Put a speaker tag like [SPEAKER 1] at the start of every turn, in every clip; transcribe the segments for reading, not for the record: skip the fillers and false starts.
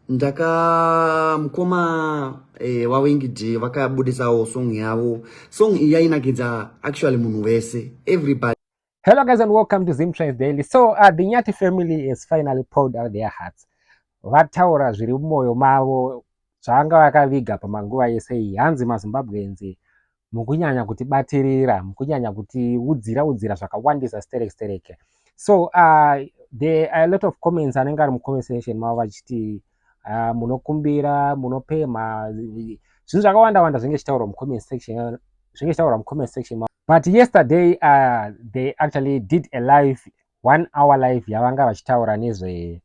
[SPEAKER 1] ndaka mkoma wawingidi vakabudisa song yavo. Song iya inakidza actually munhu wese, everybody.
[SPEAKER 2] Hello guys and welcome to Zim Trends Daily. So the Nyati family is finally poured out their hearts. Vataura zviri mumoyo mavo zvanga vakaviga pamanguva yese iyi. Hanzi maZimbabwenzi mukunyanya kutibatirira, mukunyanya kutiudzira zvakawandisa stereke. So there are a lot of comments anenge ari mucomment section mavo vachiti munokumbira, munopema, zvinhu zvakawanda zvinenge zvichitaurwa mucomment section. But yesterday, they actually did a live 1 hour live yavanga vachitaura nezve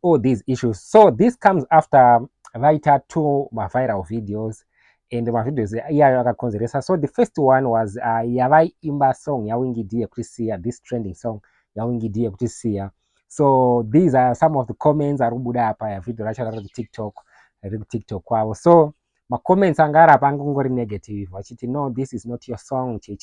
[SPEAKER 2] all these issues. So this comes after vaita 2 viral videos, and the videos iyayo akakonzeresa. So the first one was yavaimba song yaWingy yekuti siya, this trending song yaWingy yekuti siya. So these are some of the comments ari kubuda apa yavideo racho rari TikTok kwavo. So my comments angara pangongori negative vachiti no, this is not your song che.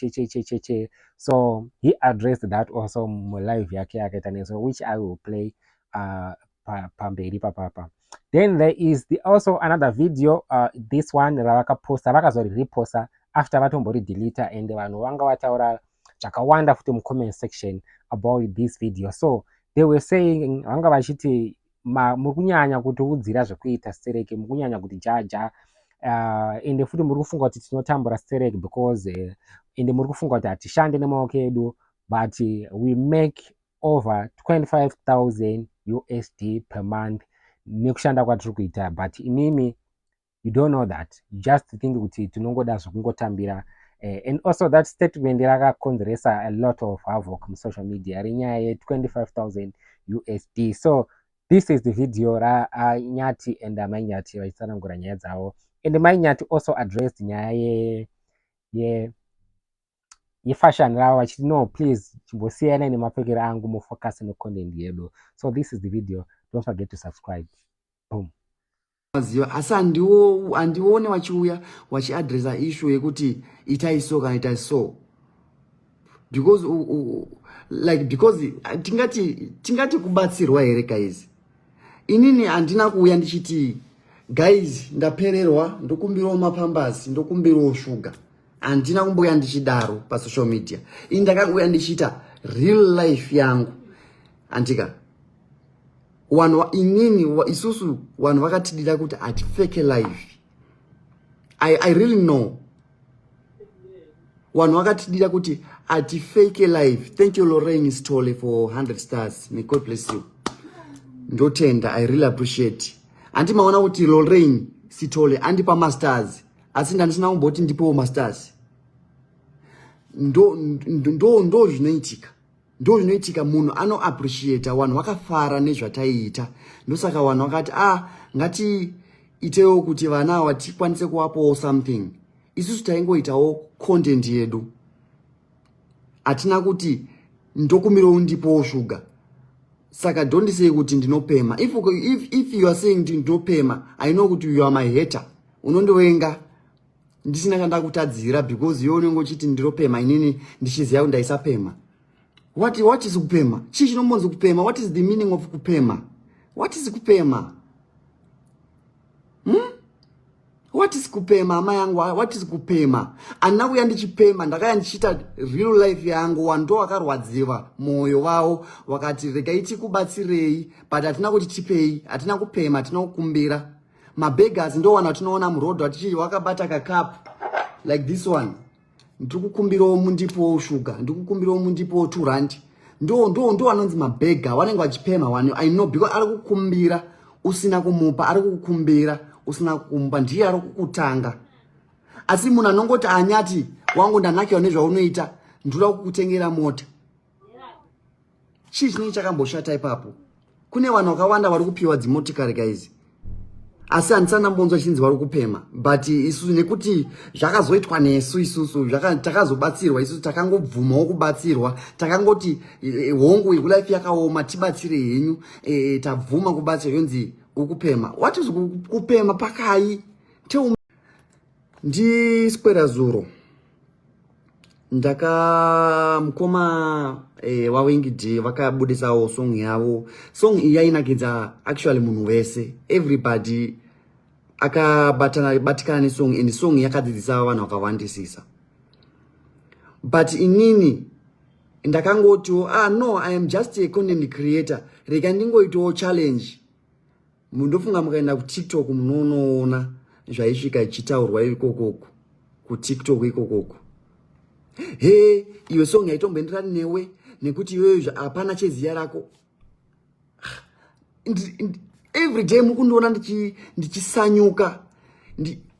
[SPEAKER 2] So he addressed that also live yake akaita, so which I will play pamberi papa. Then there is also another video, this one ravakaposta vakazori reposta after vatombori delete, and vanhu vanga vataura zvakawanda futi mucomment section about this video. So they were saying vanga vachiti mukunyanya kutiudzira zvekuita stereke, mukunyanya kuti jaja, ende futi muri kufunga kuti tinotambura stereke because ende muri kufunga kuti hatishande nemaoko edu, but we make over 25,000 USD per month nekushanda kwatiri kuita, but inimi you don't know that, you just think kuti tinongoda zvokungotambira. And also that statement rakakonzeresa a lot of havoc social media rinyaya ye 25,000 USD. So this is the video Nyati and Nyati vachitsanangura nyaya dzavo, and Nyati also addressed nyaya fashion ravo vachiti no, please chimbosiyana nemapfekero angu, mufocus necontent yedu. So this is the video, don't forget to subscribe. Boom.
[SPEAKER 1] Asi andione vachiuya vachiadresa issue yekuti itai so kana itai so, because because tingati kubatsirwa here guys. Inini andina kuuya ndichiti guys ndapererwa, ndokumbirawo mapambasi, ndokumbirawo sugar. Andina kumboya ndichidaro pa social media. Ini ndakauya ndichita real life yangu. Antika inini isusu vanhu vakatidira kuti ati fake life. I really know. Vanhu vakatidira kuti ati fake life. Thank you Lorraine Stole for 100 stars. May God bless you. Ndotenda, I really appreciate. Andi maona kuti Lorraine Stole andi pa masters. Asi ndandisina kumboti ndipo masters. Ndo zvinoitika. Ndo zvinoitika, munhu ano appreciate vanhu vakafara nezvataiita. Ndosaka vanhu vakati ngati itewo kuti vana ava tikwanise kuvapawo something. Isusu taingoitawo content yedu. Atina kuti ndokumbirawo ndipowo sugar. Saka don't say kuti ndinopema. If you are saying ndinopema, I know kuti you are my hater. Unondowenga ndisina kanda kutadzira because you unenge uchiti ndinopema, inini ndichiziva kuti ndaisapema. What is kupema? Chichi nomonzi kupema. What is the meaning of kupema? What is kupema? What is kupema ama yangu? What is kupema? Anakuya ndichipema, ndakaya ndichita real life yangu, wando wakarwadziwa moyo wao wakati regaiti kubatsirei, but atina kuti tipei, atina kupema, atina kukumbira. Mabeggars ndo wana tunaona murodo atichi wakabata kakapu like this one. Ndikukumbirawo mundipo sugar, ndikukumbirawo mundipo 2 rand. Ndo wanonzi mabega, wanenge vachipema wani. I know because ari kukumbira usina kumupa, ari kukumbira usina kumupa, ndiye ari kukutanga. Asi munhu anongoti Anyati wangu ndanakiwa nezvaunoita, ndinoda kukutengera mota. Chii chinenge chakamboshata ipapo? Kune vanhu vakawanda vari kupiwa dzimotikari guys. Asi handisana mbonzwa chinzi vari kupema, but isusu nekuti zvakazoitwa nesu, isusu takazobatsirwa, isusu takangobvumawo kubatsirwa, takangoti hongu life yakaoma, tibatsire henyu, tabvuma kubatsirwa, yonzi ukupema. What is kupema pakai? Ndi Square Zuro. mukoma waWing D vakabudisawo song yavo. Song iyi yainakidza actually munhu wese, everybody akabatikana nesong, and song yakadzidzisa vanhu vakawandisisa. But inini ndakangoti no, I am just a content creator, rega ndingoitawo challenge. Mundofunga mukaenda kuTikTok munoona zvaisvika ichitaurwa ikokoko kuTikTok ikokoko. Hey, iwe song yaitomboenderani newe nekuti iwewe hapana cheziya rako. Every day mukundiona ndichisanyuka,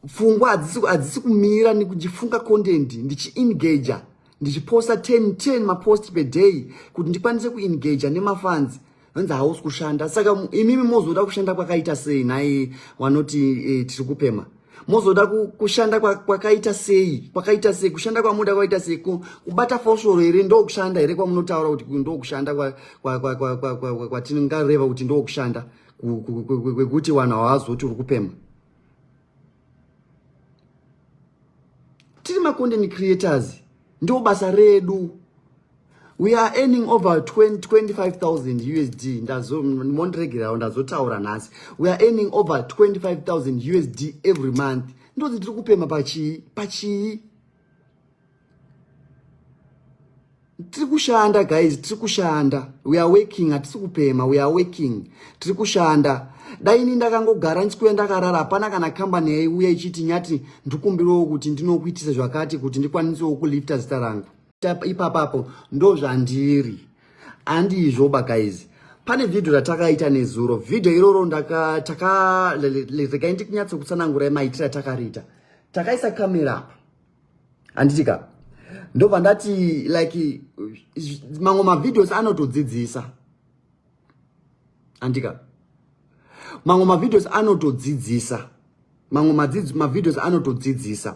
[SPEAKER 1] pfungwa hadzisi kumira nekuchifunga content, ndichi-engage, ndichiposta 10 mapost per day kuti ndikwanise kuengage nemafans. Hanzi hausi kushanda. Saka imimi mozoda kushanda kwakaita sei nai wanoti tiri kupema. Mozoda kushanda kwakaita sei, kushanda kwamuda kwakaita sei, kubata foshoro here ndo kushanda here kwamunotaura kuti ndo kushanda kwatingareva kuti ndo kushanda kwekuti vanhu havazoti uri kupema. Tiri ma-content creators, ndo basa redu. We are earning over 25,000 USD. Ndazotaura nhasi. We are earning over 25,000 USD every month. Ndozi tiri kupema pachi. Tiri kushanda guys, tiri kushanda. We are working, hatisi kupema, we are working. Tiri kushanda. Daini ndakangogara ndikuenda karara, hapana kana company yaiuya ichiti nyati ndikumbiriwo kuti ndinokuitisa zvakati kuti ndikwanisewo kulifta zita rangu. Ipapapo ndo zvandiri. Handizvoba guys. Pane video ratakaita nezuro. Video iroro regai ndikunyatso kutsanangura maitira takariita. Takaisa kamera apa. Handitika. Ndobva ndati like mamwe mavideos anotodzidzisa. Handika. Mamwe mavideos anotodzidzisa. Mavideos anotodzidzisa.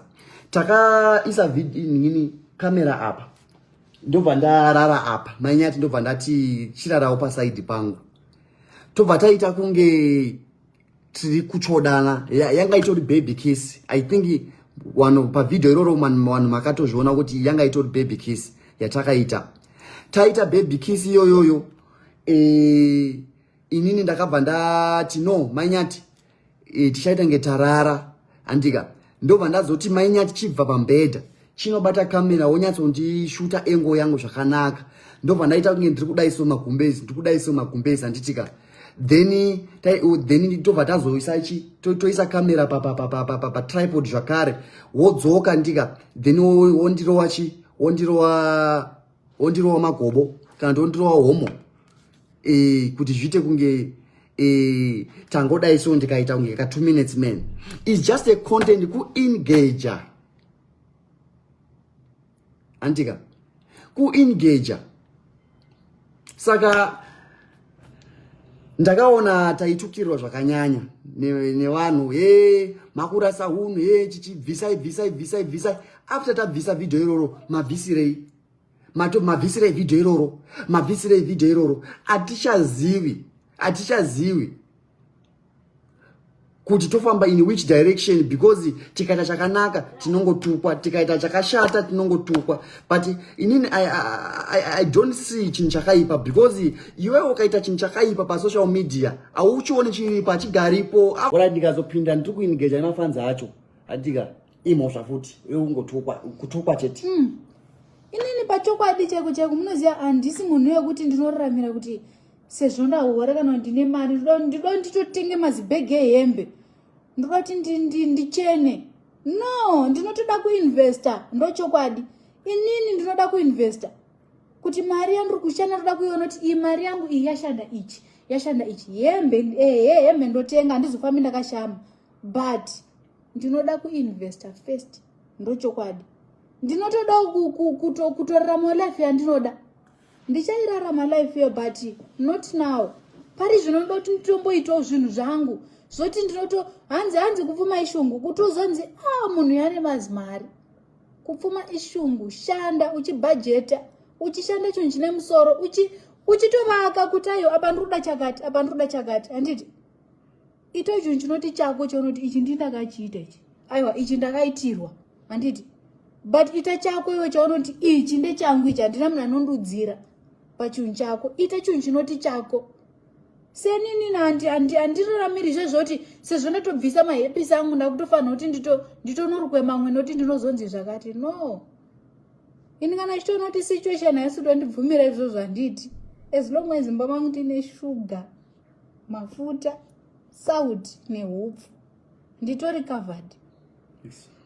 [SPEAKER 1] Takaisa nini kamera apa. Ndobva ndarara apa. Mainyati ndobva ndati chirarawo pasaidi pangu. Tobva taita kunge tiri kuchodana. Yanga itori baby kiss. I think pa video iroro vanhu makatozviona kuti yanga itori baby kiss yatakaita. Taita baby kiss iyoyoyo. Inini ndakabva ndati no mainyati tichaita ngetarara. Handika. Ndobva ndazoti mainyati chibva pambedha chinobata kamera wonyatsondishuta engo yangu zvakanaka. Ndobva ndaita kunge ndiri kudaiso magumbezi handitika. Then tobva tazoisa toisa kamera pa tripod zvakare wodzoka ndika. Then wondirowa magobo kana wondirowa homo kuti zviite kunge tangodaiso ndikaita kunge ka 2 minutes man. It's just a content ku-engage. Antika ku-engage. Saka ndakaona taitukirwa zvakanyanya nevanhu makurasa hunhu chichibvisai. After tabvisa video iroro mabvisirei video iroro atichazivi kuti tofamba in which direction, because tikaita chakanaka tinongotukwa, tikaita chakashata tinongotukwa. But inini I don't see chinhu chakaipa, because iwe ukaita chinhu chakaipa pa social media auchioni chiripa chigaripo. Ora ndikazopinda ndiri kuengage nafans acho andika imosva futi ungotukwa kutukwa chete.
[SPEAKER 3] Inini pachokwadi cheko munoziva handisi munhu wekuti ndinoraramira kuti sezvo ndahora kana ndine mari ndido nditotenge mazibhege ehembe ndikati ndichene. No, ndinotoda kuinvesta. Ndochokwadi inini ndinoda kuinvesta kuti mari yandiri kushanda ndoda kuiona kuti iyi mari yangu iyi yashanda ichi hembe ndotenga handizofambi ndakashama, but ndinoda kuinvesta first. Ndochokwadi ndinotoda kutorarama life yandinoda. Ndichairarama life yo, but not now. Pari zvinoda kuti nditomboitawo zvinhu zvangu zoti ndinoto hanzi kupfuma ishungu kutozonzi munhu yane mazimari. Kupfuma ishungu, shanda uchibhajeta, uchishanda chinhu chine musoro, uchitovaka kuti ayo apa ndinoda chakati handiti ito chinhu chinoti chako chonoti ichi ndindakachiita ichi, aiwa ichi ndakaitirwa handiti but ita chako iwe chaunoti ichi ndechangu ichi handina munhu anondudzira pachinhu chako. Ita chinhu chinoti chako. Senini handiraramiri zvezvoti sezvo ndatobvisa mahepisi angu ndakutofanira kuti nditonurukwe mamwe noti ndinozonzi zvakati. No, ini kana chitoona kuti situation haisi kutondibvumira izvozvo handiti. As long as imba mangu tine shuga, mafuta, salt nehupfu nditori covered.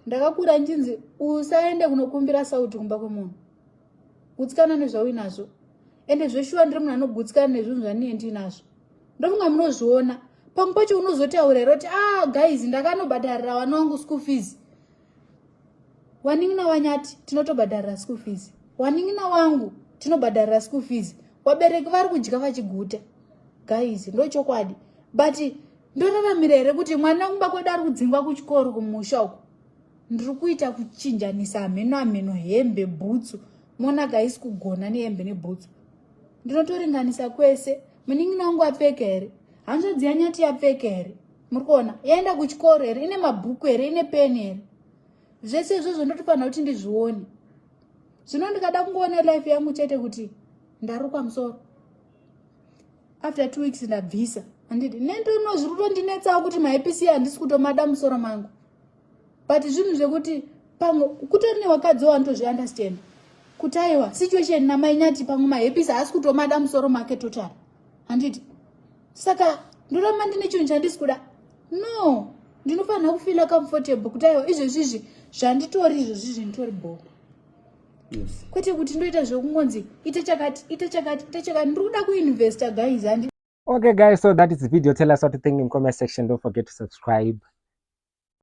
[SPEAKER 3] Ndakakura nchinzi usaende kunokumbira sauti kumba kwemunhu, gutsikana nezvauinazvo. Ende zveshuwa ndiri munhu anogutsikana nezvinhu zvandinenge ndinazvo. Ndofunga munozviona pamwe pacho unozotaurira kuti guys ndakanobhadharira vana vangu school fees. Waningina wanyati tinotobhadharira school fees, waningina wangu tinobhadharira school fees, wabereki vari kudya vachiguta. Guys ndochokwadi, but ndoraramira here kuti mwana kumba kwedu ari kudzingwa kuchikoro kumusha uko ndiri kuita kuchinjanisa ameno hembe bhutsu. Mona gaisi kugona nehembe nebhutsu ndinotoringanisa kwese. Muningina wangu apfeka here, hanzvadzi yanyati yapfeka here, muri kuona yaenda kuchikoro here, ine mabhuku here, ine peni here. Zvese izvozvo ndotofanira kuti ndizvione. Zvino ndikada kungoona life yangu chete kuti ndarukwa musoro. After 2 weeks ndabvisa. Handiti nendinozvirutondinetsawo kuti mahepisi handisi kutomada musoro mangu. But zvinhu zvekuti pamwe kutori nevakadzi wanotozviunderstand kuti aiwa situation namai nyati pamwe mahepisi haasi kutomada musoro make totally. Handiti saka ndoramba ndine chinhu chandisi kuda. No, ndinofanira kufila comfortable kuti aiwa izvezvizvi zvanditori izvezvizvi nditori bhoko.
[SPEAKER 1] Yes.
[SPEAKER 3] Kwete kuti ndoita zvekungonzi ita chakati ndiri kuda kuinvesta guys.
[SPEAKER 2] Okay guys, so that is the video. Tell us what you think in comment section. Don't forget to subscribe.